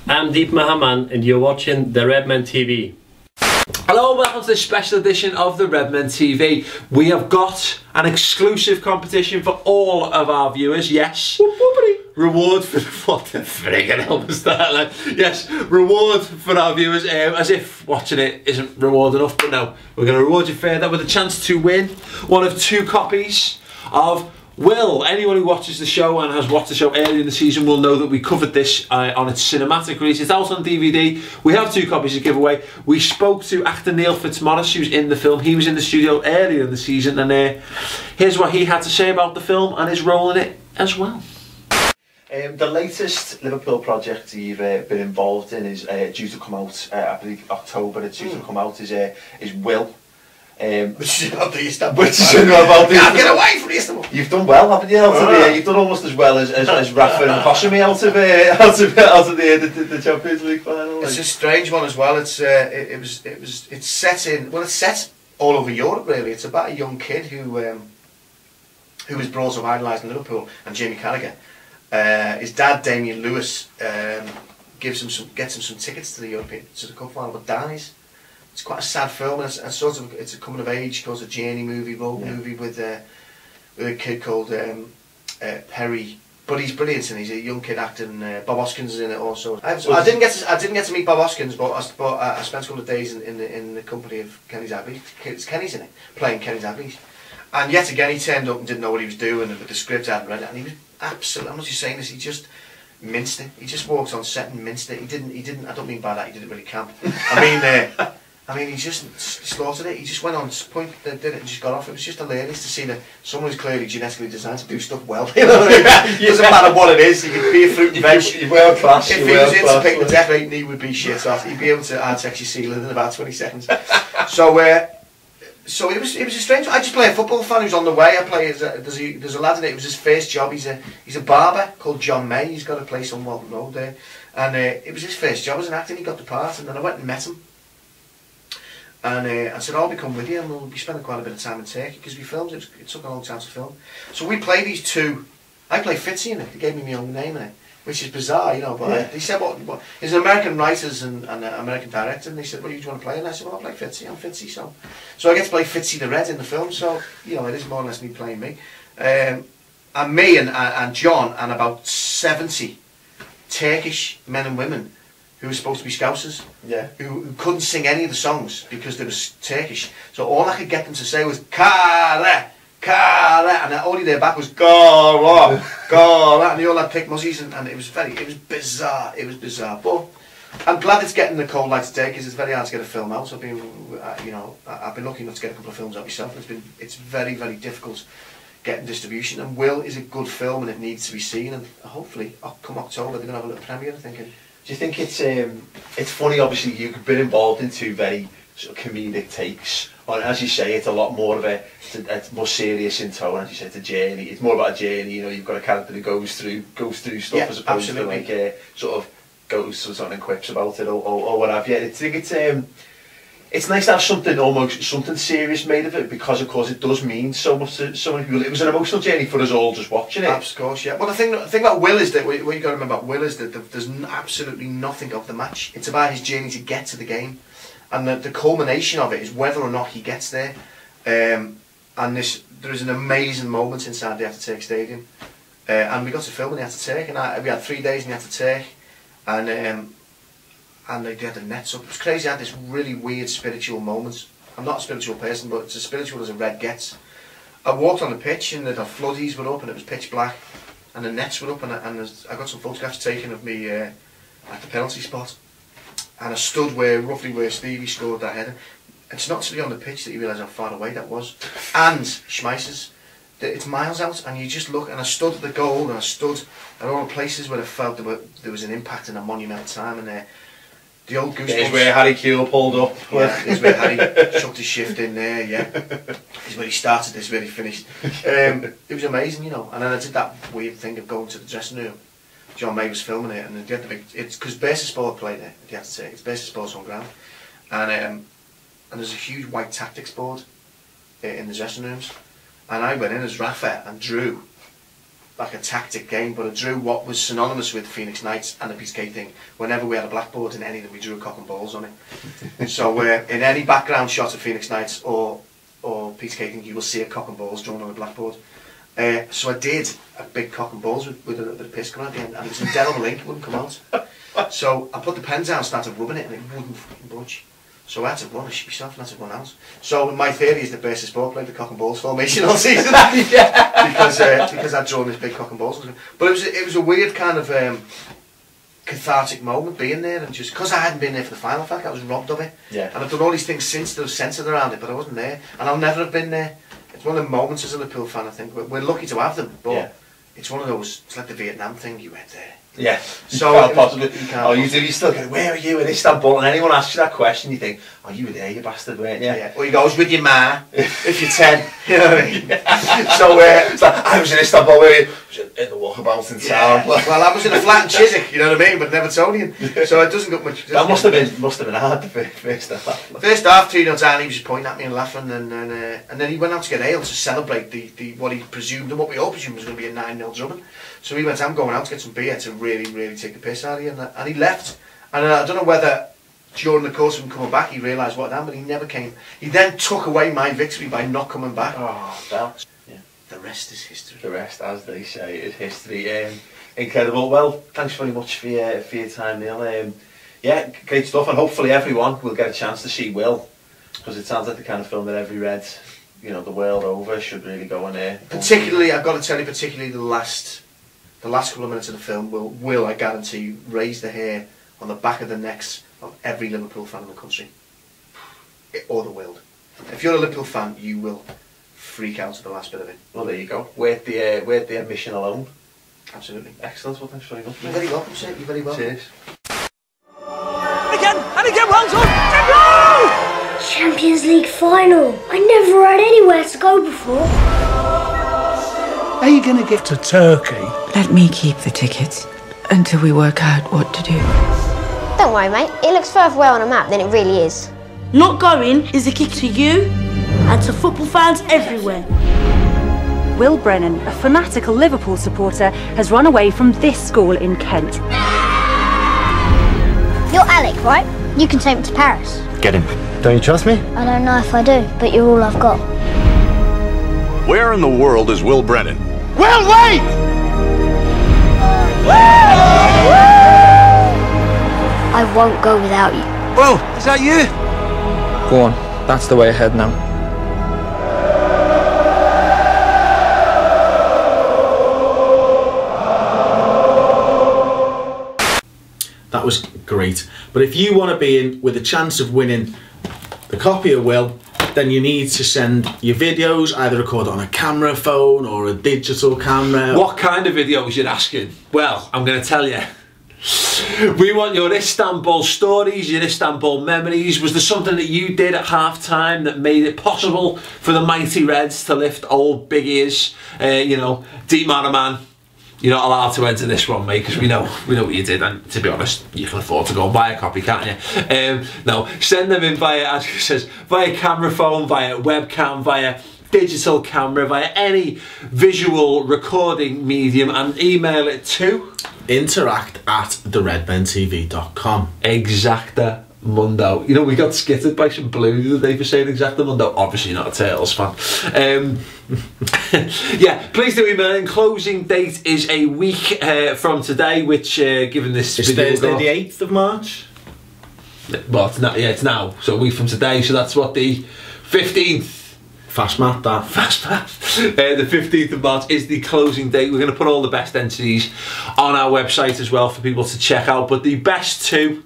I'm Deep Mahaman and you're watching the Redmen TV. Hello, welcome to this special edition of the Redmen TV. We have got an exclusive competition for all of our viewers. Yes, reward for what the friggin' hell was that? Like, yes, reward for our viewers. As if watching it isn't reward enough, but no, we're going to reward you further with a chance to win one of 2 copies of Will. Anyone who watches the show and has watched the show earlier in the season will know that we covered this on its cinematic release. It's out on DVD. We have 2 copies to give away. We spoke to actor Neil Fitzmaurice, who's in the film. He was in the studio earlier in the season, and here's what he had to say about the film and his role in it as well. The latest Liverpool project you've been involved in is due to come out, I believe October. It's due to come out. Is Will. Which is about the Istanbul Final. Can't get away from Istanbul. You've done well, haven't you? You've done almost as well as Rafa and Koshimi out of the Champions League final. It's a strange one as well. It's set in, well, it's set all over Europe really. It's about a young kid who was brought up idolising Liverpool, and Jamie Carragher. His dad, Damien Lewis, gets him some tickets to the cup final, but dies. It's quite a sad film, and it's a coming of age, goes a journey movie, road movie with a kid called Perry. But he's brilliant, and he's a young kid acting. Bob Hoskins is in it also. I didn't get to meet Bob Hoskins, but I spent a couple of days in the company of Kenny Dalglish. Kenny's in it, playing Kenny Dalglish. And yet again, he turned up and didn't know what he was doing, and with the script I hadn't read it, and he was absolutely. I'm not just saying this. He just minced it. He just walked on set and minced it. He didn't. I don't mean by that. He didn't really camp. I mean, he just slaughtered it. He just went on point, did it, and just got off. It was just hilarious to see that someone who's clearly genetically designed to do stuff well. You know what I mean? It doesn't matter what it is. He could be a fruit and veg. You're world class. If he was into picking the Death Rate, he would be shit off. He'd be able to add sexy ceiling in about 20 seconds. So it was a strange. I just play a football fan who's on the way. I play there's a lad in it. It was his first job. He's a barber called John May. He's got a place on Walton Road there, and it was his first job as an actor. And he got the part, and then I went and met him. And I said, I'll be coming with you, and we'll be spending quite a bit of time in Turkey because we filmed it. It took a long time to film. So we play these 2. I play Fitzy in it. They gave me my own name in it, which is bizarre, you know. But they said, "What?" There's an American writers and an American director, and they said, "What do you want to play?" And I said, "Well, I'll play Fitzy. I'm Fitzy." So I get to play Fitzy the Red in the film. So you know, it is more or less me playing me. And me and John and about 70 Turkish men and women who were supposed to be Scousers, who couldn't sing any of the songs because they were Turkish. So all I could get them to say was Kale, Kale, and all you heard back was Gala, Gala, and they all had thick mussies, and it was bizarre. It was bizarre, but I'm glad it's getting the cold light today because it's very hard to get a film out. I've been, I've been lucky enough to get a couple of films out myself. It's very, very difficult getting distribution. And Will is a good film, and it needs to be seen. And hopefully, come October, they're going to have a little premiere. I'm thinking. Do you think it's funny? Obviously, you've been involved in 2 very sort of comedic takes. And as you say, it's a lot more of a more serious in tone. As you say, it's a journey. It's more about a journey. You know, you've got a character who goes through stuff as opposed to like sort of goes to something and quips about it or what have you. I think it's nice to have something serious made of it because, of course, it does mean so much to so many people. It was an emotional journey for us all just watching it. Of course, yeah. Well, the thing about Will is that what you got to remember about Will is that there's absolutely nothing of the match. It's about his journey to get to the game, and the culmination of it is whether or not he gets there. And there is an amazing moment inside the Ataturk Stadium, and we got to film in the Ataturk, and we had 3 days in the Ataturk, and they had the nets up. It was crazy. I had this really weird spiritual moment. I'm not a spiritual person, but it's as spiritual as a red gets. I walked on the pitch, and the floodies were up, and it was pitch black, and the nets were up, and I got some photographs taken of me at the penalty spot, and I stood roughly where Stevie scored that header. It's not to be on the pitch that you realise how far away that was. And Schmeissers, it's miles out, and you just look, and I stood at the goal, and I stood at all the places where I felt there was an impact in a monumental time, and the old goosebumps. There's where Harry Kewell pulled up. Yeah, there's where Harry chucked his shift in there, yeah. There's where he started, there's where he finished. It was amazing, you know. And then I did that weird thing of going to the dressing room. John May was filming it, and they had the big, it's because Basis Sport played there, you have to say. It's Basis Sport's home ground. And there's a huge white tactics board in the dressing rooms. And I went in as Rafa and drew like a tactic game, but I drew what was synonymous with Phoenix Knights and the Piece Cake thing. Whenever we had a blackboard in any of them, we drew a cock and balls on it. So in any background shot of Phoenix Knights or Piece Cake thing, you will see a cock and balls drawn on a blackboard. So I did a big cock and balls with a little bit of piss coming out the end, and it was indelible ink, it wouldn't come out. So I put the pen down, started rubbing it, and it wouldn't fucking budge. So I had to run, I shit myself, and I had to run out. So my theory is that Bursa Sport played the cock and balls formation all season. because I'd drawn this big cock and balls. But it was a weird kind of cathartic moment being there, and just because I hadn't been there for the final, I was robbed of it. Yeah. And I've done all these things since that have centred around it, but I wasn't there, and I'll never have been there. It's one of the moments as a Liverpool fan, I think. We're lucky to have them, but it's one of those, it's like the Vietnam thing, you went there. Yeah, so you can't possibly. You still go, where are you in Istanbul? And anyone asks you that question, you think, oh, you were there, you bastard, weren't you? Yeah. Or you go, I was with your ma, if you're 10. You know what I mean? So, it's like, I was in Istanbul, in the walkabout in town. Well, I was in a flat in Chiswick, you know what I mean, but Nevertonian. So it doesn't look much. That must have been hard, the first half. First half, 3-0 down, he was just pointing at me and laughing, and then he went out to get ale to celebrate the what he presumed, and what we all presumed was going to be a 9-0 drubbing. So he went, I'm going out to get some beer to really, really take the piss out of you, and he left. And I don't know whether during the course of him coming back he realised what had happened, but he never came. He then took away my victory by not coming back. Oh, that. Yeah. The rest is history. The rest, as they say, is history. Incredible. Well, thanks very much for your time, Neil. Yeah, great stuff, and hopefully everyone will get a chance to see Will, because it sounds like the kind of film that every Red, the world over, should really go on there. Particularly, I've got to tell you, particularly the last couple of minutes of the film will, I guarantee, raise the hair on the back of the necks of every Liverpool fan in the country, or the world. If you're a Liverpool fan, you will freak out at the last bit of it. Well, there you go. Worth the admission alone. Absolutely. Excellent. Well, thanks very much. You're very welcome, sir. You're very welcome. Cheers. And again, well done! Champions League final. I never had anywhere to go before. Are you going to get to Turkey? Let me keep the tickets until we work out what to do. Don't worry, mate. It looks further away on a map than it really is. Not going is a kick to you and to football fans everywhere. Will Brennan, a fanatical Liverpool supporter, has run away from this school in Kent. You're Alec, right? You can take me to Paris. Get him. Don't you trust me? I don't know if I do, but you're all I've got. Where in the world is Will Brennan? Will, wait! I won't go without you. Will, is that you? Go on, that's the way ahead now. That was great. But if you want to be in with a chance of winning the copy of Will, then you need to send your videos, either record on a camera phone or a digital camera. What kind of videos you're asking? Well, I'm going to tell you. We want your Istanbul stories, your Istanbul memories. Was there something that you did at half-time that made it possible for the mighty Reds to lift old big ears? Deep man. You're not allowed to enter this one, mate, because we know what you did, and to be honest, you can afford to go and buy a copy, can't you? No, send them in via, as it says, via camera phone, via webcam, via digital camera, via any visual recording medium, and email it to interact@theredmentv.com. Exacta Mundo. We got skittered by some blue the other day for saying Exacta Mundo. Obviously not a Turtles fan. Yeah, please do email in. Closing date is a week from today, which given this it's video Thursday the 8th of March. Well, it's now. So a week from today. So that's what, the 15th. Fast math, that. Fast math. The 15th of March is the closing date. We're going to put all the best entries on our website as well for people to check out. But the best two,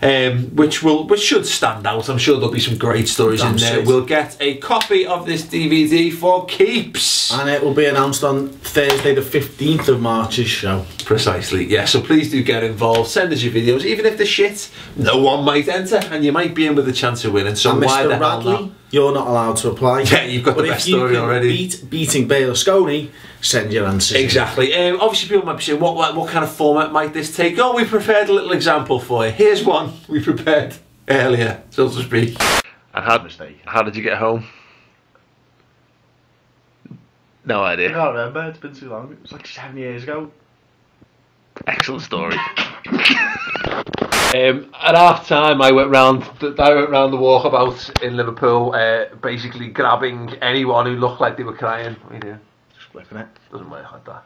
which should stand out. I'm sure there'll be some great stories in there. We'll get a copy of this DVD for keeps. And it will be announced on Thursday the 15th of March's show. Precisely, yeah. So please do get involved. Send us your videos. Even if they're shit, no one might enter, and you might be in with a chance of winning. So and why Mr. the hell Radley, not? You're not allowed to apply. Yeah, you've got the best story already. Beating Berlusconi, send your answers. Exactly. Obviously, people might be saying, what kind of format might this take? Oh, we prepared a little example for you. Here's one we prepared earlier, so to speak. And how did you get home? No idea. I can't remember, it's been too long. It was like 7 years ago. Excellent story. At half time, I went round the walkabout in Liverpool, basically grabbing anyone who looked like they were crying. What are you doing? Just flipping it. Doesn't work like that.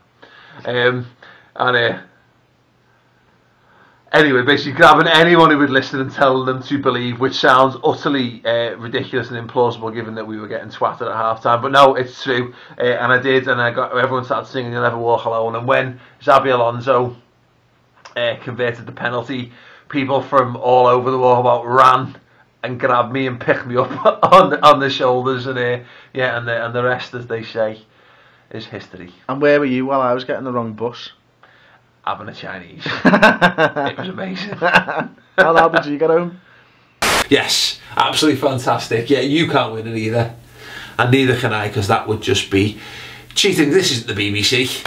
Anyway, basically grabbing anyone who would listen and telling them to believe, which sounds utterly ridiculous and implausible given that we were getting twatted at half time. But no, it's true. And I did, and everyone started singing You'll Never Walk Alone. And when Xabi Alonso converted the penalty, people from all over the walkabout ran and grabbed me and picked me up on the shoulders, and the rest, as they say, is history. And where were you while I was getting the wrong bus? Having a Chinese. It was amazing. How loud did you get home? Yes, absolutely fantastic. Yeah, you can't win it either, and neither can I, because that would just be cheating. This isn't the BBC.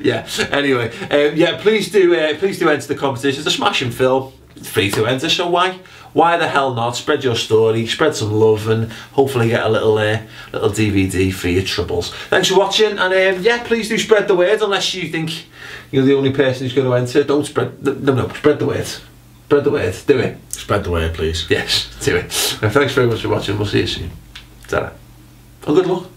Yeah. Anyway, yeah. Please do enter the competition. It's a smashing film. It's free to enter, so why the hell not? Spread your story, spread some love, and hopefully get a little DVD for your troubles. Thanks for watching, and yeah, please do spread the word. Unless you think you're the only person who's going to enter, don't spread. No, spread the word. Spread the word. Do it. Spread the word, please. Yes, do it. Thanks very much for watching. We'll see you soon. Ta-ra. And good luck.